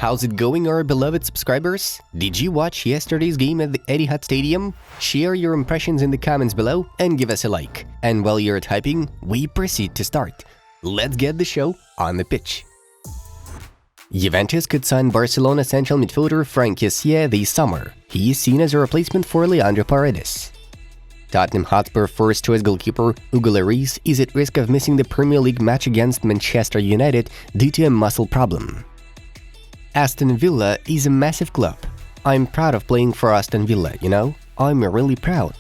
How's it going, our beloved subscribers? Did you watch yesterday's game at the Etihad Stadium? Share your impressions in the comments below and give us a like. And while you're typing, we proceed to start. Let's get the show on the pitch. Juventus could sign Barcelona central midfielder Frank Masia this summer. He is seen as a replacement for Leandro Paredes. Tottenham Hotspur first-choice goalkeeper Hugo Lloris is at risk of missing the Premier League match against Manchester United due to a muscle problem. Aston Villa is a massive club. I'm proud of playing for Aston Villa, you know? I'm really proud.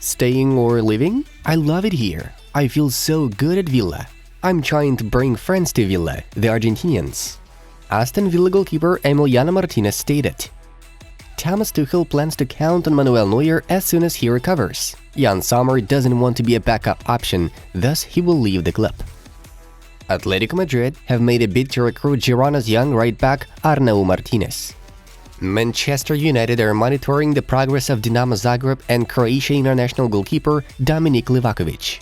Staying or leaving? I love it here. I feel so good at Villa. I'm trying to bring friends to Villa, the Argentinians. Aston Villa goalkeeper Emiliano Martinez stated. Thomas Tuchel plans to count on Manuel Neuer as soon as he recovers. Jan Sommer doesn't want to be a backup option, thus he will leave the club. Atletico Madrid have made a bid to recruit Girona's young right-back Arnau Martinez. Manchester United are monitoring the progress of Dinamo Zagreb and Croatia international goalkeeper Dominik Livakovic.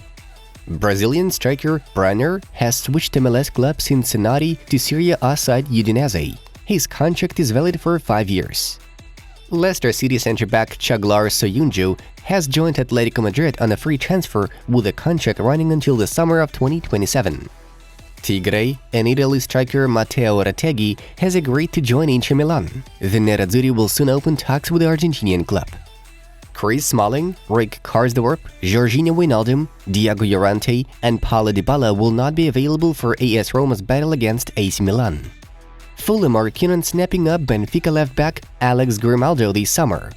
Brazilian striker Brenner has switched MLS club Cincinnati to Serie A side Udinese. His contract is valid for 5 years. Leicester City centre-back Çağlar Söyüncü has joined Atletico Madrid on a free transfer with a contract running until the summer of 2027. Tigre and Italy striker Mateu Alemany has agreed to join Inter Milan. The Nerazzurri will soon open talks with the Argentinian club. Chris Smalling, Rick Karsdorp, Jorginho Wijnaldum, Diego Llorente, and Paulo Dybala will not be available for AS Roma's battle against AC Milan. Fulham are keen on snapping up Benfica left-back Alex Grimaldo this summer.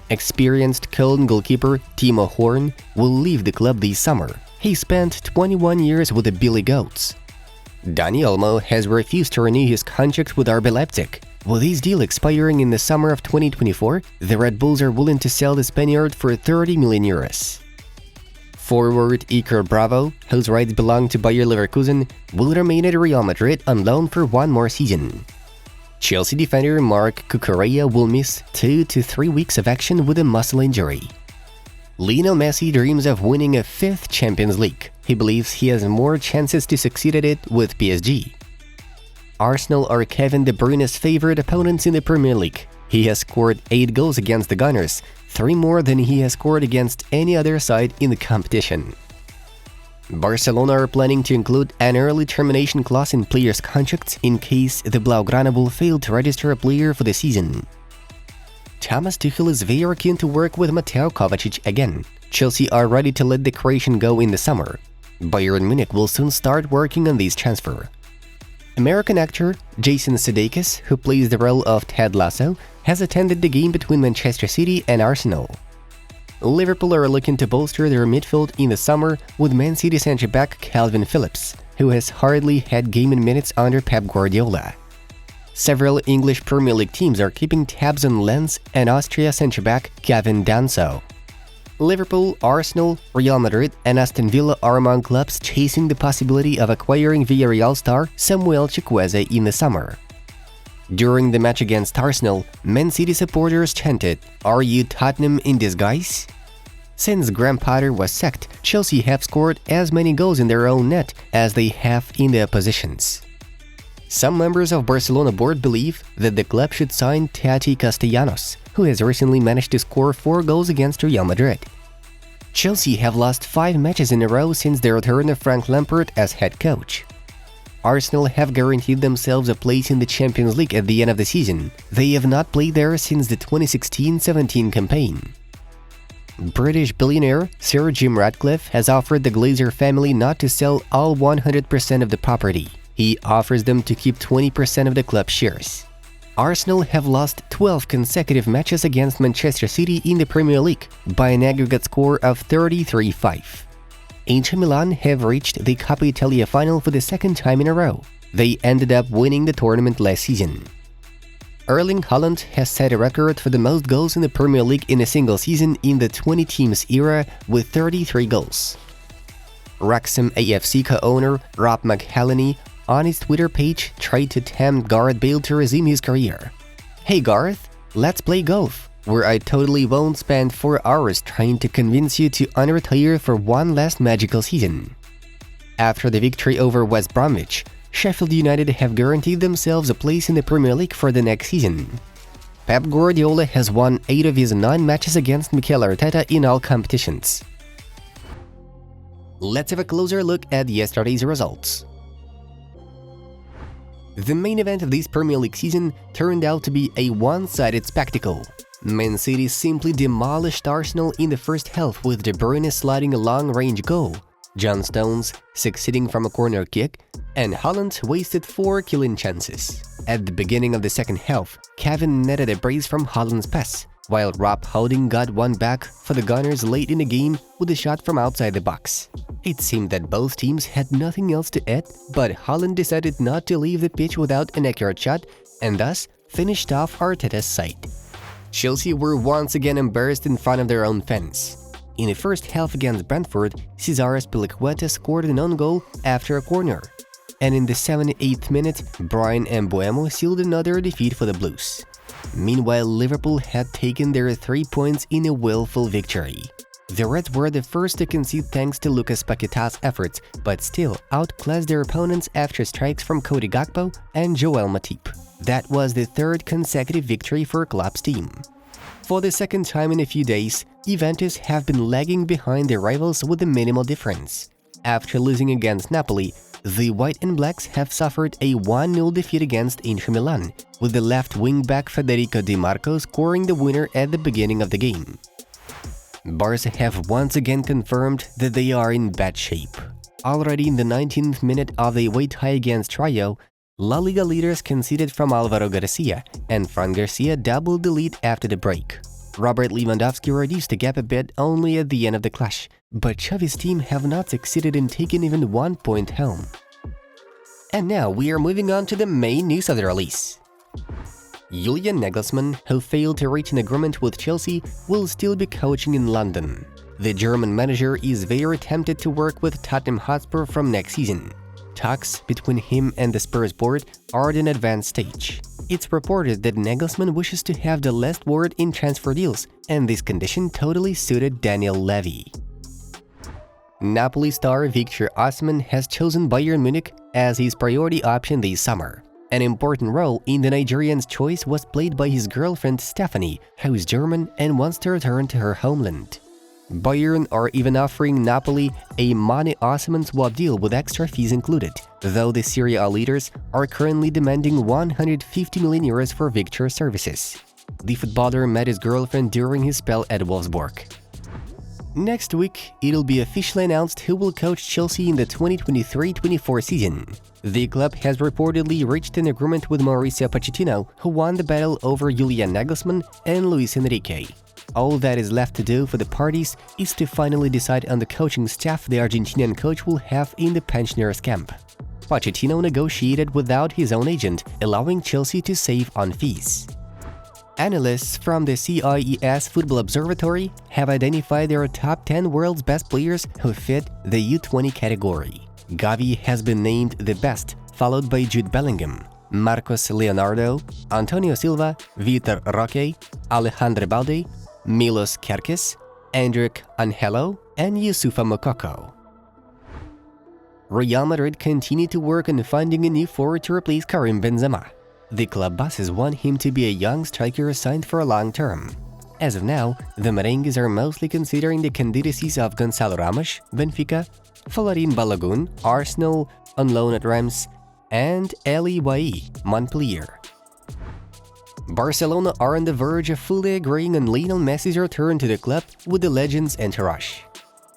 Experienced Köln goalkeeper Timo Horn will leave the club this summer. He spent 21 years with the Billy Goats. Dani Olmo has refused to renew his contract with RB Leipzig. With his deal expiring in the summer of 2024, the Red Bulls are willing to sell the Spaniard for 30 million euros. Forward Iker Bravo, whose rights belong to Bayer Leverkusen, will remain at Real Madrid on loan for one more season. Chelsea defender Marc Cucurella will miss 2 to 3 weeks of action with a muscle injury. Lionel Messi dreams of winning a 5th Champions League. He believes he has more chances to succeed at it with PSG. Arsenal are Kevin De Bruyne's favorite opponents in the Premier League. He has scored 8 goals against the Gunners, 3 more than he has scored against any other side in the competition. Barcelona are planning to include an early termination clause in players' contracts in case the Blaugrana will fail to register a player for the season. Thomas Tuchel is very keen to work with Mateo Kovacic again. Chelsea are ready to let the Croatian go in the summer. Bayern Munich will soon start working on this transfer. American actor Jason Sudeikis, who plays the role of Ted Lasso, has attended the game between Manchester City and Arsenal. Liverpool are looking to bolster their midfield in the summer with Man City centre-back Calvin Phillips, who has hardly had gaming minutes under Pep Guardiola. Several English Premier League teams are keeping tabs on Lens and Austria centre-back Gavin Danso. Liverpool, Arsenal, Real Madrid, and Aston Villa are among clubs chasing the possibility of acquiring Villarreal star Samuel Chukwueze in the summer. During the match against Arsenal, Man City supporters chanted, "Are you Tottenham in disguise?" Since Graham Potter was sacked, Chelsea have scored as many goals in their own net as they have in the opposition's. Some members of Barcelona board believe that the club should sign Tati Castellanos, who has recently managed to score 4 goals against Real Madrid. Chelsea have lost 5 matches in a row since the return of Frank Lampard as head coach. Arsenal have guaranteed themselves a place in the Champions League at the end of the season. They have not played there since the 2016-17 campaign. British billionaire Sir Jim Ratcliffe has offered the Glazer family not to sell all 100% of the property. He offers them to keep 20% of the club shares. Arsenal have lost 12 consecutive matches against Manchester City in the Premier League by an aggregate score of 33-5. Inter Milan have reached the Coppa Italia final for the 2nd time in a row. They ended up winning the tournament last season. Erling Haaland has set a record for the most goals in the Premier League in a single season in the 20-teams era with 33 goals. Wrexham AFC co-owner Rob McElhenney on his Twitter page tried to tempt Gareth Bale to resume his career. "Hey Gareth, let's play golf, where I totally won't spend 4 hours trying to convince you to unretire for one last magical season." After the victory over West Bromwich, Sheffield United have guaranteed themselves a place in the Premier League for the next season. Pep Guardiola has won 8 of his 9 matches against Mikel Arteta in all competitions. Let's have a closer look at yesterday's results. The main event of this Premier League season turned out to be a one-sided spectacle. Man City simply demolished Arsenal in the first half with De Bruyne sliding a long-range goal, John Stones succeeding from a corner kick, and Haaland wasted 4 killing chances. At the beginning of the second half, Kevin netted a brace from Haaland's pass, while Rob Holding got one back for the Gunners late in the game with a shot from outside the box. It seemed that both teams had nothing else to add, but Haaland decided not to leave the pitch without an accurate shot and thus finished off Arteta's side. Chelsea were once again embarrassed in front of their own fans. In the first half against Brentford, Cesar Azpilicueta scored an own goal after a corner. And in the 78th minute, Bryan Mbeumo sealed another defeat for the Blues. Meanwhile, Liverpool had taken their 3 points in a willful victory. The Reds were the first to concede thanks to Lucas Paqueta's efforts, but still outclassed their opponents after strikes from Cody Gakpo and Joel Matip. That was the 3rd consecutive victory for Klopp's team. For the second time in a few days, Juventus have been lagging behind their rivals with a minimal difference. After losing against Napoli, the White and Blacks have suffered a 1-0 defeat against Inter Milan, with the left wing-back Federico Di Marco scoring the winner at the beginning of the game. Barca have once again confirmed that they are in bad shape. Already in the 19th minute of the away tie against Rayo, La Liga leaders conceded from Alvaro Garcia, and Fran Garcia doubled the lead after the break. Robert Lewandowski reduced the gap a bit only at the end of the clash, but Xavi's team have not succeeded in taking even 1 point home. And now we are moving on to the main news of the release. Julian Nagelsmann, who failed to reach an agreement with Chelsea, will still be coaching in London. The German manager is very tempted to work with Tottenham Hotspur from next season. Talks between him and the Spurs board are at an advanced stage. It's reported that Nagelsmann wishes to have the last word in transfer deals, and this condition totally suited Daniel Levy. Napoli star Victor Osimhen has chosen Bayern Munich as his priority option this summer. An important role in the Nigerian's choice was played by his girlfriend Stephanie, who is German and wants to return to her homeland. Bayern are even offering Napoli a Mane Osimhen swap deal with extra fees included, though the Serie A leaders are currently demanding 150 million euros for Victor's services. The footballer met his girlfriend during his spell at Wolfsburg. Next week, it'll be officially announced who will coach Chelsea in the 2023-24 season. The club has reportedly reached an agreement with Mauricio Pochettino, who won the battle over Julian Nagelsmann and Luis Enrique. All that is left to do for the parties is to finally decide on the coaching staff the Argentinian coach will have in the pensioners' camp. Pochettino negotiated without his own agent, allowing Chelsea to save on fees. Analysts from the CIES Football Observatory have identified their top 10 world's best players who fit the U20 category. Gavi has been named the best, followed by Jude Bellingham, Marcos Leonardo, Antonio Silva, Vitor Roque, Alejandro Balde, Milos Kerkez, Endrick Angelo, and Youssoufa Moukoko. Real Madrid continue to work on finding a new forward to replace Karim Benzema. The club bosses want him to be a young striker signed for a long term. As of now, the merengues are mostly considering the candidacies of Gonzalo Ramos, Benfica, Florin Balogun, Arsenal, on loan at Reims, and Eli Wahi, Montpellier. Barcelona are on the verge of fully agreeing on Lionel Messi's return to the club with the legend's entourage.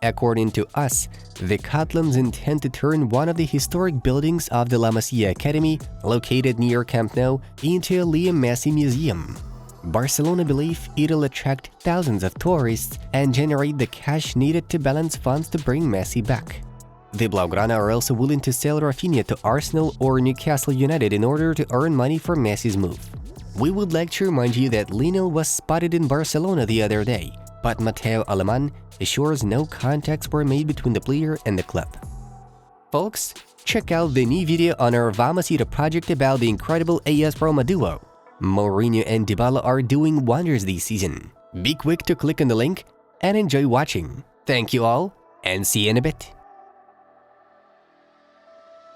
According to us, the Catalans intend to turn one of the historic buildings of the La Masia Academy, located near Camp Nou, into a Leo Messi museum. Barcelona believe it'll attract thousands of tourists and generate the cash needed to balance funds to bring Messi back. The Blaugrana are also willing to sell Raphinha to Arsenal or Newcastle United in order to earn money for Messi's move. We would like to remind you that Lionel was spotted in Barcelona the other day, but Mateu Alemany assures no contacts were made between the player and the club. Folks, check out the new video on our Vamos Ita project about the incredible AS Roma duo. Mourinho and Dybala are doing wonders this season. Be quick to click on the link and enjoy watching. Thank you all, and see you in a bit.